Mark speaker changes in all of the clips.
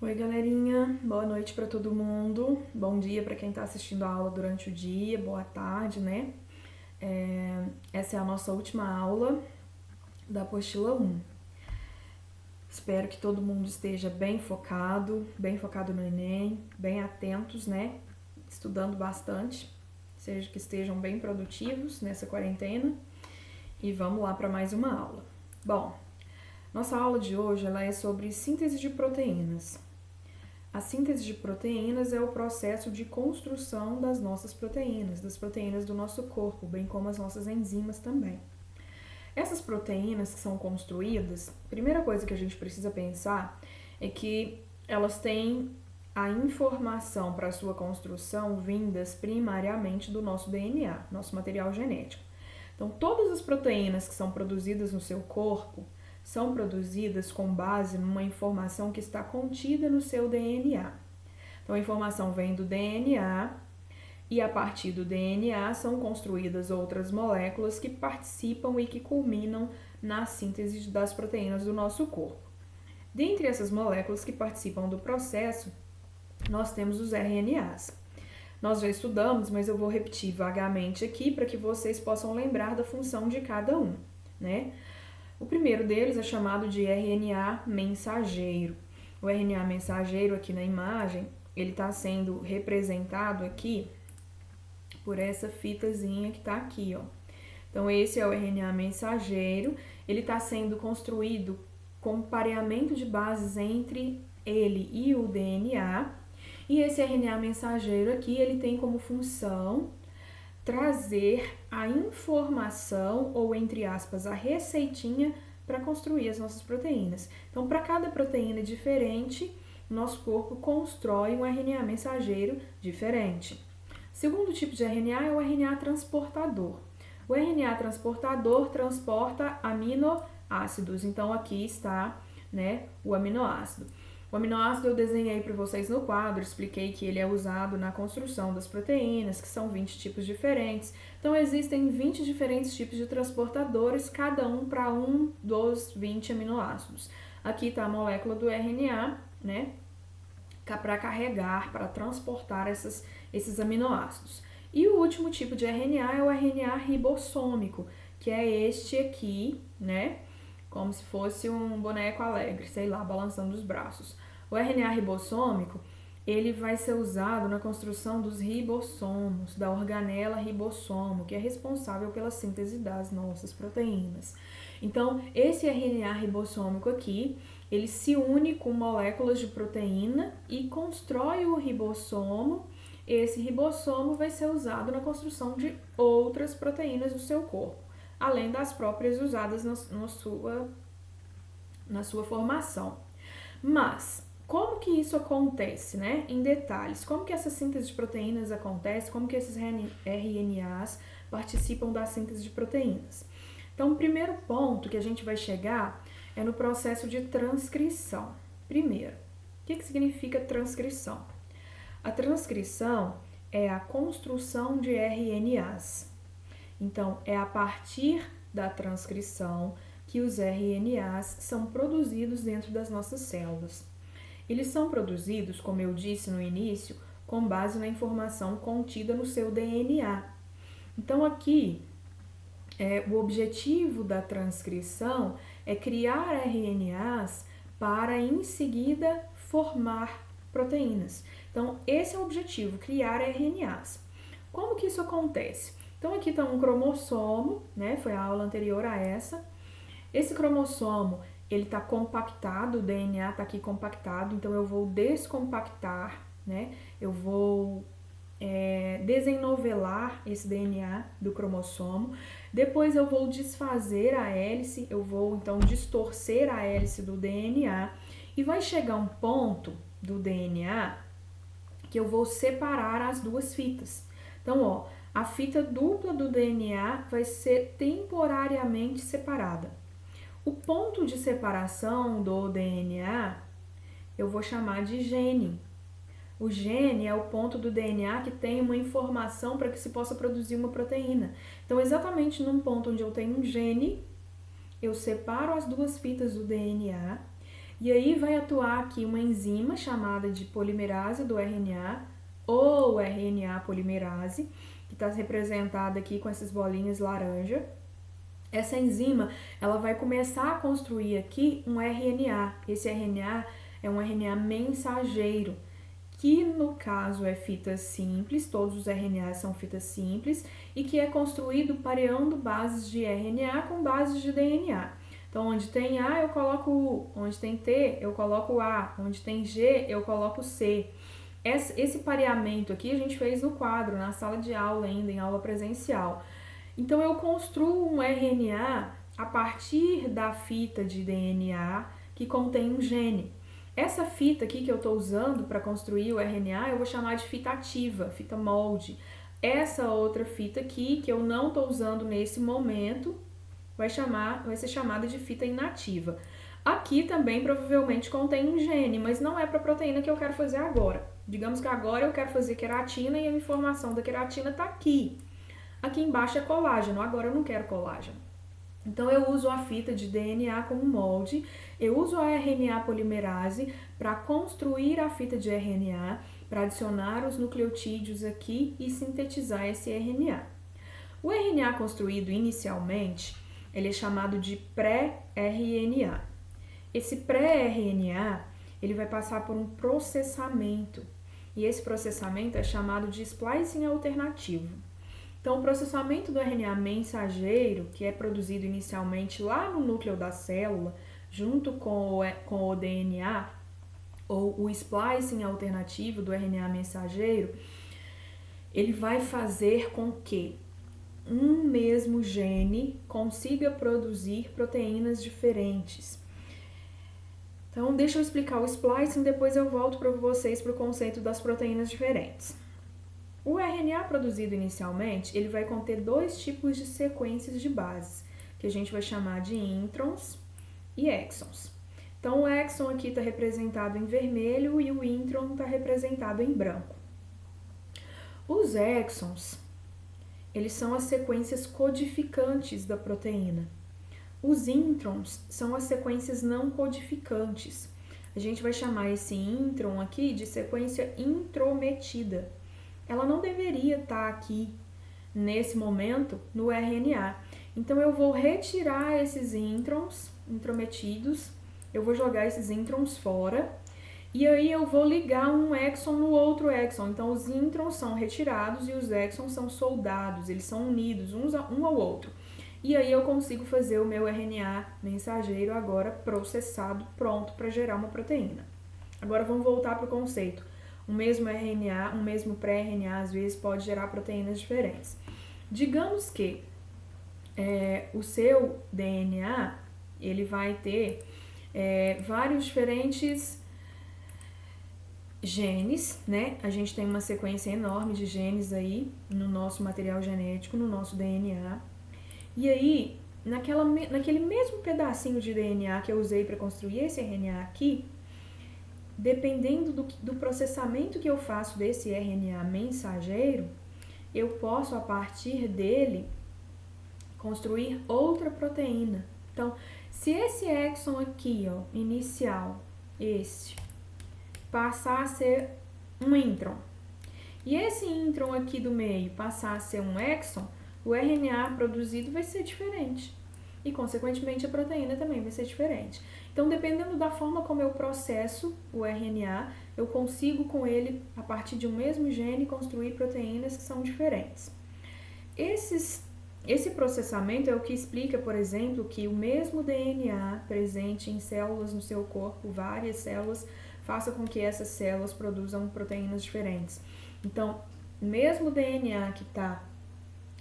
Speaker 1: Oi, galerinha. Boa noite para todo mundo. Bom dia para quem está assistindo a aula durante o dia. Boa tarde, né? Essa é a nossa última aula da apostila 1. Espero que todo mundo esteja bem focado no Enem, bem atentos, né? Estudando bastante, seja que estejam bem produtivos nessa quarentena. E vamos lá para mais uma aula. Bom, nossa aula de hoje ela é sobre síntese de proteínas. A síntese de proteínas é o processo de construção das nossas proteínas, das proteínas do nosso corpo, bem como as nossas enzimas também. Essas proteínas que são construídas, a primeira coisa que a gente precisa pensar é que elas têm a informação para a sua construção vindas primariamente do nosso DNA, nosso material genético. Então, todas as proteínas que são produzidas no seu corpo são produzidas com base numa informação que está contida no seu DNA. Então, a informação vem do DNA e a partir do DNA são construídas outras moléculas que participam e que culminam na síntese das proteínas do nosso corpo. Dentre essas moléculas que participam do processo, nós temos os RNAs. Nós já estudamos, mas eu vou repetir vagamente aqui para que vocês possam lembrar da função de cada um, né? O primeiro deles é chamado de RNA mensageiro. O RNA mensageiro aqui na imagem, ele está sendo representado aqui por essa fitazinha que está aqui, ó. Então, esse é o RNA mensageiro, ele está sendo construído com pareamento de bases entre ele e o DNA. E esse RNA mensageiro aqui, ele tem como função trazer a informação, ou entre aspas, a receitinha para construir as nossas proteínas. Então, para cada proteína diferente, nosso corpo constrói um RNA mensageiro diferente. Segundo tipo de RNA é o RNA transportador. O RNA transportador transporta aminoácidos. Então, aqui está, né, o aminoácido. O aminoácido eu desenhei para vocês no quadro, expliquei que ele é usado na construção das proteínas, que são 20 tipos diferentes. Então, existem 20 diferentes tipos de transportadores, cada um para um dos 20 aminoácidos. Aqui está a molécula do RNA, né, para carregar, para transportar esses aminoácidos. E o último tipo de RNA é o RNA ribossômico, que é este aqui, né, como se fosse um boneco alegre, sei lá, balançando os braços. O RNA ribossômico, ele vai ser usado na construção dos ribossomos, da organela ribossomo, que é responsável pela síntese das nossas proteínas. Então, esse RNA ribossômico aqui, ele se une com moléculas de proteína e constrói o ribossomo. Esse ribossomo vai ser usado na construção de outras proteínas do seu corpo, além das próprias usadas na sua formação. Mas, como que isso acontece, né? Em detalhes, como que essa síntese de proteínas acontece, como que esses RNAs participam da síntese de proteínas. Então, o primeiro ponto que a gente vai chegar é no processo de transcrição. Primeiro, o que significa transcrição? A transcrição é a construção de RNAs. Então, é a partir da transcrição que os RNAs são produzidos dentro das nossas células. Eles são produzidos, como eu disse no início, com base na informação contida no seu DNA. Então, aqui, o objetivo da transcrição é criar RNAs para, em seguida, formar proteínas. Então, esse é o objetivo, criar RNAs. Como que isso acontece? Então, aqui está um cromossomo, né? Foi a aula anterior a essa. Esse cromossomo, ele está compactado, o DNA está aqui compactado, então eu vou descompactar, né? Eu vou desenovelar esse DNA do cromossomo. Depois eu vou desfazer a hélice, eu vou então distorcer a hélice do DNA e vai chegar um ponto do DNA que eu vou separar as duas fitas. Então, ó, a fita dupla do DNA vai ser temporariamente separada. O ponto de separação do DNA eu vou chamar de gene. O gene é o ponto do DNA que tem uma informação para que se possa produzir uma proteína. Então, exatamente num ponto onde eu tenho um gene, eu separo as duas fitas do DNA E aí vai atuar aqui uma enzima chamada de polimerase do RNA, ou RNA polimerase, que está representada aqui com essas bolinhas laranja. Essa enzima, ela vai começar a construir aqui um RNA. Esse RNA é um RNA mensageiro, que no caso é fita simples, todos os RNAs são fitas simples, e que é construído pareando bases de RNA com bases de DNA. Então, onde tem A, eu coloco U, onde tem T, eu coloco A, onde tem G, eu coloco C. Esse pareamento aqui a gente fez no quadro, na sala de aula ainda, em aula presencial. Então, eu construo um RNA a partir da fita de DNA que contém um gene. Essa fita aqui que eu estou usando para construir o RNA, eu vou chamar de fita ativa, fita molde. Essa outra fita aqui, que eu não estou usando nesse momento, vai ser chamada de fita inativa. Aqui também provavelmente contém um gene, mas não é para a proteína que eu quero fazer agora. Digamos que agora eu quero fazer queratina e a informação da queratina está aqui. Aqui embaixo é colágeno, agora eu não quero colágeno. Então, eu uso a fita de DNA como molde, eu uso a RNA polimerase para construir a fita de RNA, para adicionar os nucleotídeos aqui e sintetizar esse RNA. O RNA construído inicialmente, ele é chamado de pré-RNA. Esse pré-RNA, ele vai passar por um processamento, e esse processamento é chamado de splicing alternativo. Então, o processamento do RNA mensageiro, que é produzido inicialmente lá no núcleo da célula, junto com o DNA, ou o splicing alternativo do RNA mensageiro, ele vai fazer com que um mesmo gene consiga produzir proteínas diferentes. Então, deixa eu explicar o splicing, depois eu volto para vocês para o conceito das proteínas diferentes. O RNA produzido inicialmente, ele vai conter dois tipos de sequências de bases, que a gente vai chamar de introns e exons. Então, o exon aqui está representado em vermelho e o intron está representado em branco. Os exons, eles são as sequências codificantes da proteína. Os introns são as sequências não codificantes. A gente vai chamar esse intron aqui de sequência intrometida. Ela não deveria estar aqui, nesse momento, no RNA. Então, eu vou retirar esses introns intrometidos, eu vou jogar esses introns fora, e aí eu vou ligar um exon no outro exon. Então, os introns são retirados e os exons são soldados, eles são unidos um ao outro. E aí eu consigo fazer o meu RNA mensageiro agora processado, pronto para gerar uma proteína. Agora, vamos voltar para o conceito. O mesmo RNA, um mesmo pré-RNA, às vezes pode gerar proteínas diferentes. Digamos que o seu DNA, ele vai ter vários diferentes genes, né? A gente tem uma sequência enorme de genes aí no nosso material genético, no nosso DNA. E aí, naquele mesmo pedacinho de DNA que eu usei para construir esse RNA aqui, dependendo do processamento que eu faço desse RNA mensageiro, eu posso, a partir dele, construir outra proteína. Então, se esse exon aqui, ó, inicial, passar a ser um intron, e esse intron aqui do meio passar a ser um exon, o RNA produzido vai ser diferente. E, consequentemente, a proteína também vai ser diferente. Então, dependendo da forma como eu processo o RNA, eu consigo com ele, a partir de um mesmo gene, construir proteínas que são diferentes. Esse processamento é o que explica, por exemplo, que o mesmo DNA presente em células no seu corpo, várias células, faça com que essas células produzam proteínas diferentes. Então, mesmo o DNA que está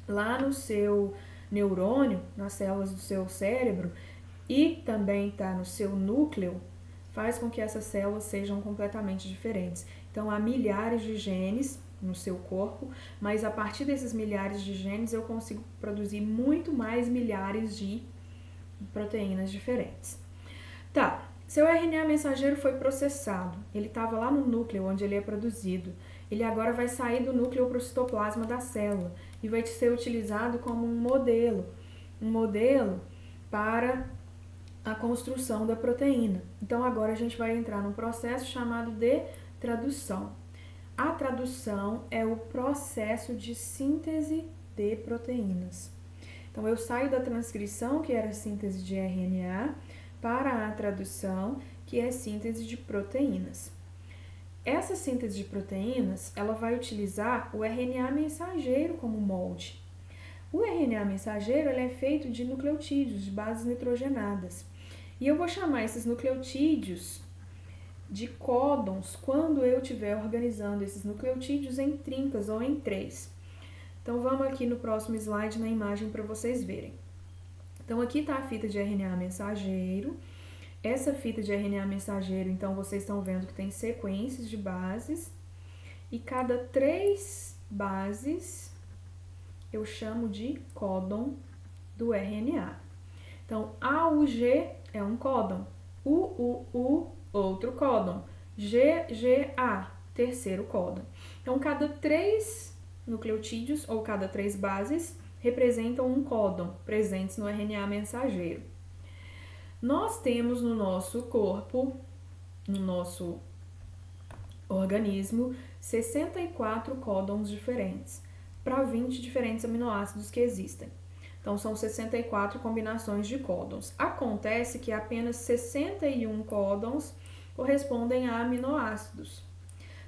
Speaker 1: lá no seu neurônio, nas células do seu cérebro, e também está no seu núcleo, faz com que essas células sejam completamente diferentes. Então, há milhares de genes no seu corpo, mas a partir desses milhares de genes eu consigo produzir muito mais milhares de proteínas diferentes. Tá, seu RNA mensageiro foi processado, ele estava lá no núcleo onde ele é produzido. Ele agora vai sair do núcleo para o citoplasma da célula e vai ser utilizado como um modelo para a construção da proteína. Então agora a gente vai entrar num processo chamado de tradução. A tradução é o processo de síntese de proteínas. Então eu saio da transcrição, que era síntese de RNA, para a tradução, que é síntese de proteínas. Essa síntese de proteínas, ela vai utilizar o RNA mensageiro como molde. O RNA mensageiro ele é feito de nucleotídeos, de bases nitrogenadas. E eu vou chamar esses nucleotídeos de códons quando eu estiver organizando esses nucleotídeos em trincas ou em três. Então vamos aqui no próximo slide na imagem para vocês verem. Então aqui está a fita de RNA mensageiro. Essa fita de RNA mensageiro, então vocês estão vendo que tem sequências de bases. E cada 3 bases eu chamo de códon do RNA. Então, AUG é um códon, UUU, outro códon, GGA, terceiro códon. Então, cada 3 nucleotídeos ou cada 3 bases representam um códon presentes no RNA mensageiro. Nós temos no nosso corpo, no nosso organismo, 64 códons diferentes para 20 diferentes aminoácidos que existem. Então, são 64 combinações de códons. Acontece que apenas 61 códons correspondem a aminoácidos.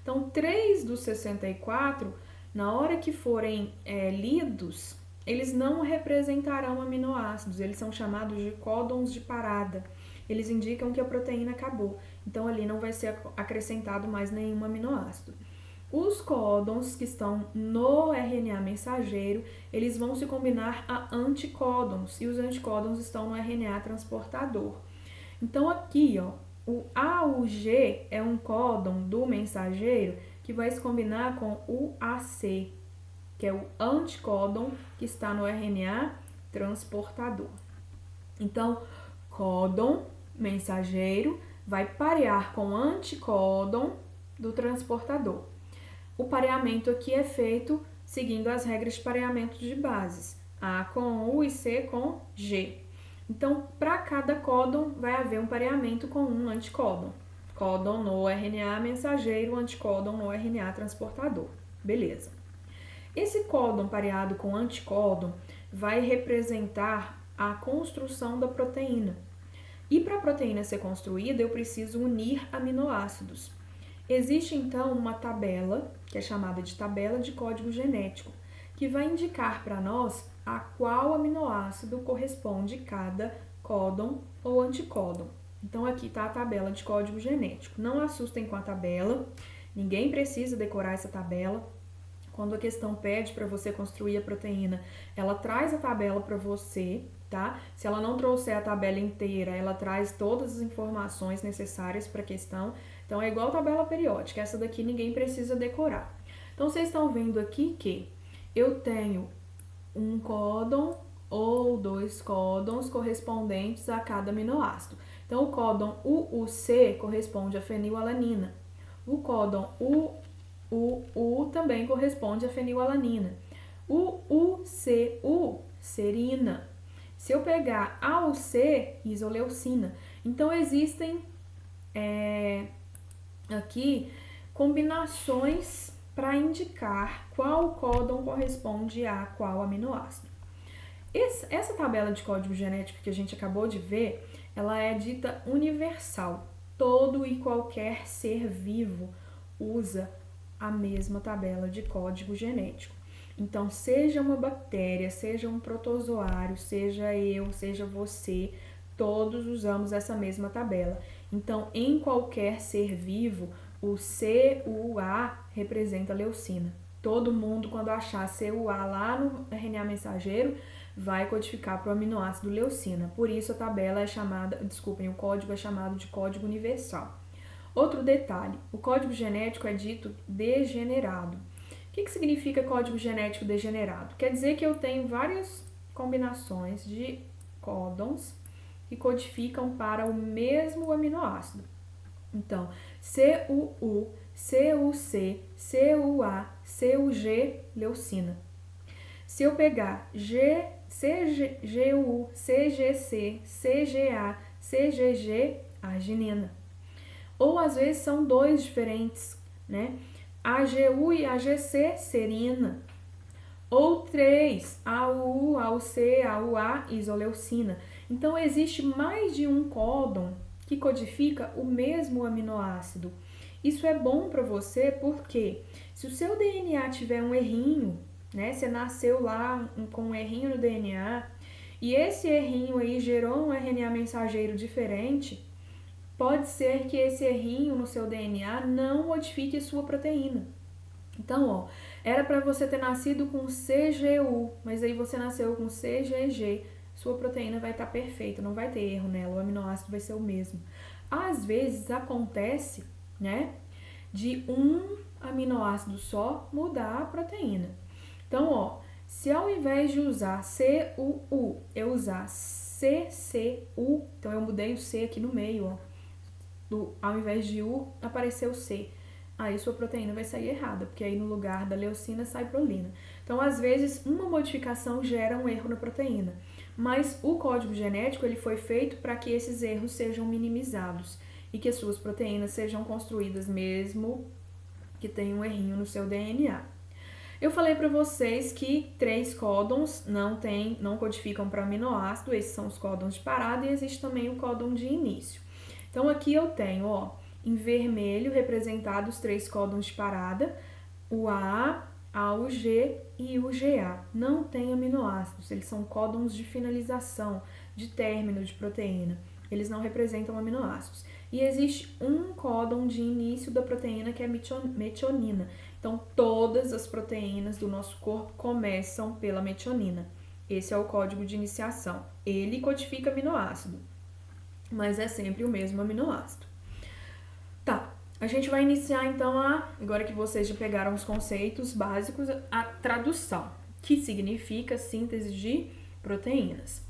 Speaker 1: Então, 3 dos 64, na hora que forem lidos, eles não representarão aminoácidos, eles são chamados de códons de parada. Eles indicam que a proteína acabou, então ali não vai ser acrescentado mais nenhum aminoácido. Os códons que estão no RNA mensageiro, eles vão se combinar a anticódons, e os anticódons estão no RNA transportador. Então aqui, ó, o AUG é um códon do mensageiro que vai se combinar com o AC, que é o anticódon que está no RNA transportador. Então, códon mensageiro vai parear com anticódon do transportador. O pareamento aqui é feito seguindo as regras de pareamento de bases, A com U e C com G. Então, para cada códon vai haver um pareamento com um anticódon. Códon no RNA mensageiro, anticódon no RNA transportador. Beleza. Esse códon pareado com anticódon vai representar a construção da proteína. E para a proteína ser construída, eu preciso unir aminoácidos. Existe então uma tabela, que é chamada de tabela de código genético, que vai indicar para nós a qual aminoácido corresponde cada códon ou anticódon. Então aqui está a tabela de código genético. Não assustem com a tabela, ninguém precisa decorar essa tabela. Quando a questão pede para você construir a proteína, ela traz a tabela para você, tá? Se ela não trouxer a tabela inteira, ela traz todas as informações necessárias para a questão. Então, é igual tabela periódica, essa daqui ninguém precisa decorar. Então, vocês estão vendo aqui que eu tenho um códon ou 2 códons correspondentes a cada aminoácido. Então, o códon UUC corresponde a fenilalanina. O códon UUU também corresponde a fenilalanina. O UCU, serina. Se eu pegar AUC, isoleucina. Então, existem aqui combinações para indicar qual códon corresponde a qual aminoácido. Essa tabela de código genético que a gente acabou de ver, ela é dita universal. Todo e qualquer ser vivo usa a mesma tabela de código genético. Então, seja uma bactéria, seja um protozoário, seja eu, seja você, todos usamos essa mesma tabela. Então, em qualquer ser vivo, o CUA representa a leucina. Todo mundo, quando achar CUA lá no RNA mensageiro, vai codificar para o aminoácido leucina. Por isso, a tabela é chamada, o código é chamado de código universal. Outro detalhe, o código genético é dito degenerado. O que significa código genético degenerado? Quer dizer que eu tenho várias combinações de códons que codificam para o mesmo aminoácido. Então, CUU, CUC, CUA, CUG, leucina. Se eu pegar CGU, CGC, CGA, CGG, arginina. Ou às vezes são dois diferentes, né? AGU e AGC, serina. Ou 3, AUU, AUC, AUA, isoleucina. Então, existe mais de um códon que codifica o mesmo aminoácido. Isso é bom para você porque se o seu DNA tiver um errinho, né? Você nasceu lá com um errinho no DNA e esse errinho aí gerou um RNA mensageiro diferente, pode ser que esse errinho no seu DNA não modifique a sua proteína. Então, ó, era para você ter nascido com CGU, mas aí você nasceu com CGG. Sua proteína vai estar perfeita, não vai ter erro nela, o aminoácido vai ser o mesmo. Às vezes acontece, né, de um aminoácido só mudar a proteína. Então, ó, se ao invés de usar CUU, eu usar CCU, então eu mudei o C aqui no meio, ó. Ao invés de U, apareceu C. Aí sua proteína vai sair errada, porque aí no lugar da leucina sai prolina. Então, às vezes, uma modificação gera um erro na proteína, mas o código genético ele foi feito para que esses erros sejam minimizados e que as suas proteínas sejam construídas mesmo que tenha um errinho no seu DNA. Eu falei para vocês que 3 códons não codificam para aminoácido, esses são os códons de parada, e existe também o códon de início. Então, aqui eu tenho, ó, em vermelho, representados 3 códons de parada, o A, o G e o GA. Não tem aminoácidos, eles são códons de finalização, de término de proteína. Eles não representam aminoácidos. E existe um códon de início da proteína que é metionina. Então, todas as proteínas do nosso corpo começam pela metionina. Esse é o código de iniciação. Ele codifica aminoácido, mas é sempre o mesmo aminoácido. Tá, a gente vai iniciar então agora que vocês já pegaram os conceitos básicos, a tradução, que significa síntese de proteínas.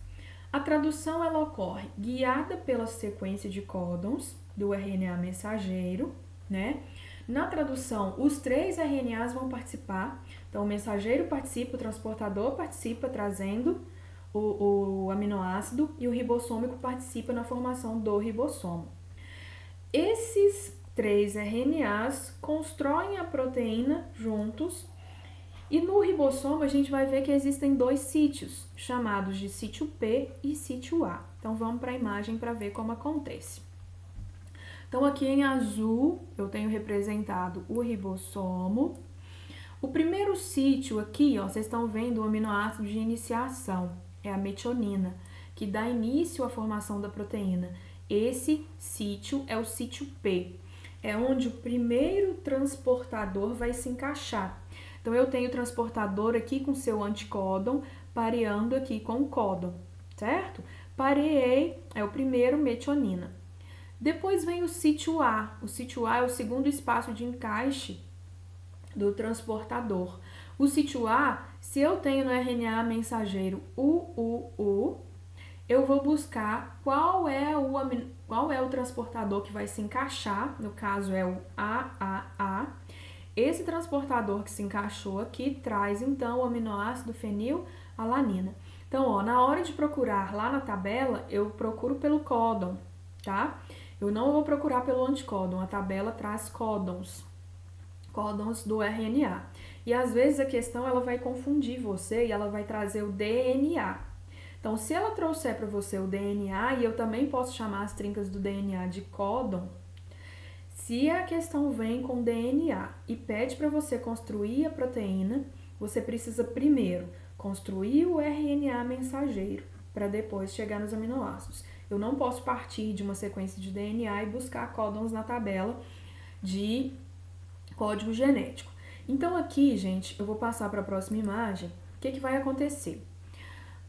Speaker 1: A tradução ela ocorre guiada pela sequência de códons do RNA mensageiro, né? Na tradução, os 3 RNAs vão participar, então o mensageiro participa, o transportador participa trazendo o aminoácido e o ribossômico participa na formação do ribossomo. Esses 3 RNAs constroem a proteína juntos e no ribossomo a gente vai ver que existem 2 sítios, chamados de sítio P e sítio A. Então vamos para a imagem para ver como acontece. Então aqui em azul eu tenho representado o ribossomo. O primeiro sítio aqui, ó, vocês estão vendo o aminoácido de iniciação, é a metionina, que dá início à formação da proteína. Esse sítio é o sítio P, é onde o primeiro transportador vai se encaixar. Então, eu tenho o transportador aqui com seu anticódon, pareando aqui com o códon, certo? Pareei, é o primeiro, metionina. Depois vem o sítio A. O sítio A é o segundo espaço de encaixe do transportador. O sítio A, se eu tenho no RNA mensageiro UUU, eu vou buscar qual é o transportador que vai se encaixar, no caso é o AAA. Esse transportador que se encaixou aqui traz então o aminoácido fenilalanina. Então, ó, na hora de procurar lá na tabela, eu procuro pelo códon, tá? Eu não vou procurar pelo anticódon, a tabela traz códons do RNA. E às vezes a questão ela vai confundir você e ela vai trazer o DNA. Então, se ela trouxer para você o DNA, e eu também posso chamar as trincas do DNA de códon, se a questão vem com DNA e pede para você construir a proteína, você precisa primeiro construir o RNA mensageiro para depois chegar nos aminoácidos. Eu não posso partir de uma sequência de DNA e buscar códons na tabela de código genético. Então aqui, gente, eu vou passar para a próxima imagem. O que vai acontecer?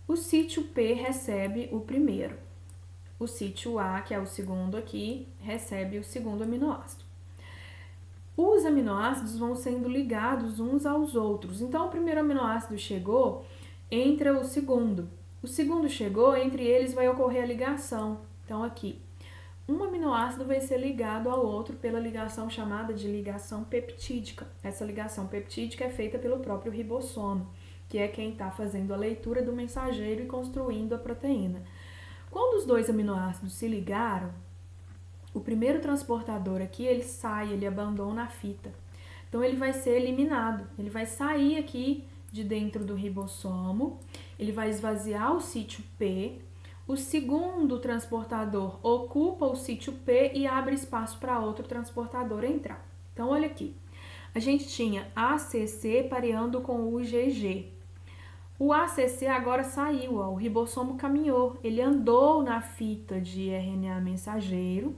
Speaker 1: O sítio P recebe o primeiro. O sítio A, que é o segundo aqui, recebe o segundo aminoácido. Os aminoácidos vão sendo ligados uns aos outros. Então, o primeiro aminoácido chegou, entra o segundo. O segundo chegou, entre eles vai ocorrer a ligação. Então, aqui, um aminoácido vai ser ligado ao outro pela ligação chamada de ligação peptídica. Essa ligação peptídica é feita pelo próprio ribossomo, que é quem está fazendo a leitura do mensageiro e construindo a proteína. Quando os dois aminoácidos se ligaram, o primeiro transportador aqui, ele sai, ele abandona a fita. Então, ele vai ser eliminado, ele vai sair aqui de dentro do ribossomo, ele vai esvaziar o sítio P, o segundo transportador ocupa o sítio P e abre espaço para outro transportador entrar. Então, olha aqui, a gente tinha ACC pareando com o GG. O ACC agora saiu, ó, o ribossomo caminhou, ele andou na fita de RNA mensageiro,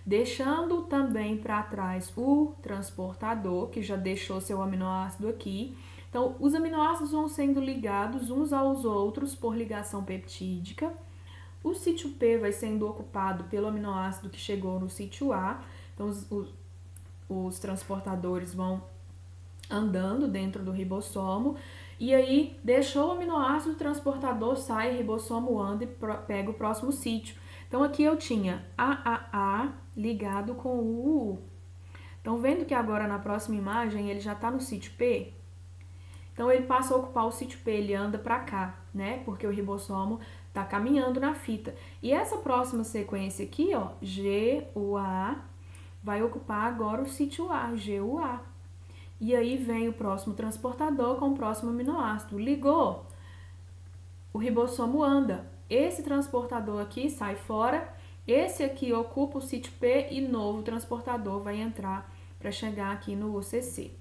Speaker 1: deixando também para trás o transportador, que já deixou seu aminoácido aqui. Então, os aminoácidos vão sendo ligados uns aos outros por ligação peptídica. O sítio P vai sendo ocupado pelo aminoácido que chegou no sítio A. Então, os transportadores vão andando dentro do ribossomo. E aí, deixou o aminoácido, o transportador sai, ribossomo anda e pega o próximo sítio. Então, aqui eu tinha AAA ligado com o UU. Então, vendo que agora na próxima imagem ele já está no sítio P, então ele passa a ocupar o sítio P, ele anda para cá, né? Porque o ribossomo está caminhando na fita. E essa próxima sequência aqui, ó, GUA, vai ocupar agora o sítio A, GUA. E aí vem o próximo transportador com o próximo aminoácido. Ligou, o ribossomo anda. Esse transportador aqui sai fora, esse aqui ocupa o sítio P e novo transportador vai entrar para chegar aqui no UCC.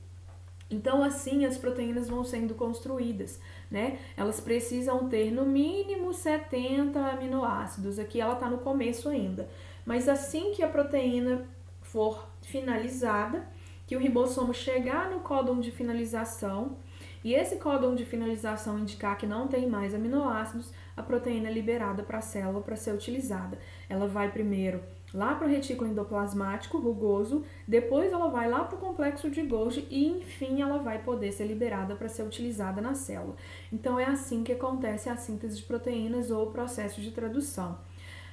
Speaker 1: Então, assim, as proteínas vão sendo construídas, né? Elas precisam ter no mínimo 70 aminoácidos. Aqui ela está no começo ainda. Mas assim que a proteína for finalizada, que o ribossomo chegar no códon de finalização, e esse códon de finalização indicar que não tem mais aminoácidos, a proteína é liberada para a célula para ser utilizada. Ela vai primeiro lá para o retículo endoplasmático rugoso, depois ela vai lá para o complexo de Golgi e, enfim, ela vai poder ser liberada para ser utilizada na célula. Então, é assim que acontece a síntese de proteínas ou o processo de tradução.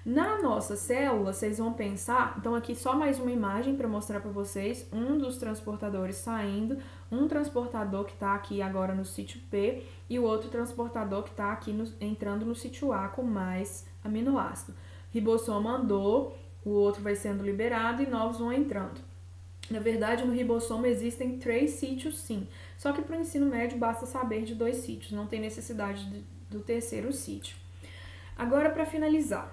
Speaker 1: Na nossa célula, vocês vão pensar, então aqui só mais uma imagem para mostrar para vocês, um dos transportadores saindo, um transportador que está aqui agora no sítio P e o outro transportador que está aqui entrando no sítio A com mais aminoácido. Ribossomo andou, o outro vai sendo liberado e novos vão entrando. Na verdade, no ribossomo existem 3 sítios, sim. Só que para o ensino médio basta saber de 2 sítios, não tem necessidade do terceiro sítio. Agora, para finalizar,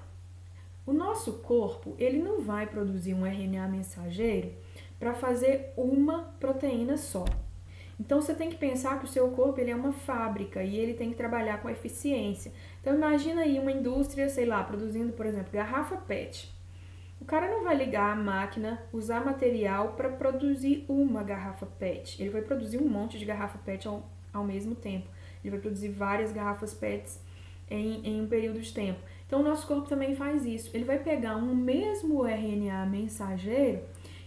Speaker 1: o nosso corpo, ele não vai produzir um RNA mensageiro para fazer uma proteína só. Então, você tem que pensar que o seu corpo ele é uma fábrica e ele tem que trabalhar com eficiência. Então, imagina aí uma indústria, sei lá, produzindo, por exemplo, garrafa PET. O cara não vai ligar a máquina, usar material para produzir uma garrafa PET. Ele vai produzir um monte de garrafa PET ao mesmo tempo. Ele vai produzir várias garrafas PETs em um período de tempo. Então, o nosso corpo também faz isso. Ele vai pegar um mesmo RNA mensageiro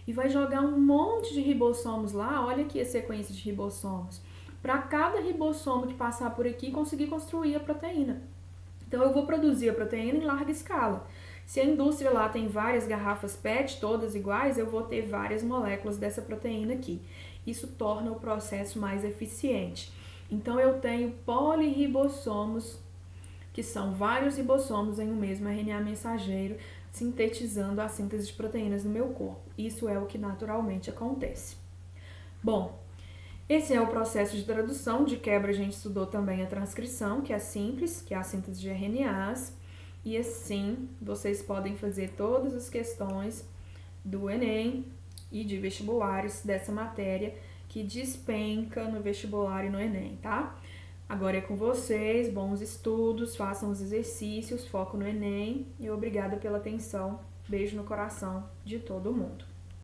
Speaker 1: e vai jogar um monte de ribossomos lá. Olha aqui a sequência de ribossomos. Para cada ribossomo que passar por aqui, conseguir construir a proteína. Então, eu vou produzir a proteína em larga escala. Se a indústria lá tem várias garrafas PET, todas iguais, eu vou ter várias moléculas dessa proteína aqui. Isso torna o processo mais eficiente. Então, eu tenho poliribossomos, que são vários ribossomos em um mesmo RNA mensageiro, sintetizando a síntese de proteínas no meu corpo. Isso é o que naturalmente acontece. Bom, esse é o processo de tradução. De quebra, a gente estudou também a transcrição, que é simples, que é a síntese de RNAs. E assim, vocês podem fazer todas as questões do Enem e de vestibulares dessa matéria que despenca no vestibular e no Enem, tá? Agora é com vocês, bons estudos, façam os exercícios, foco no Enem e obrigada pela atenção. Beijo no coração de todo mundo.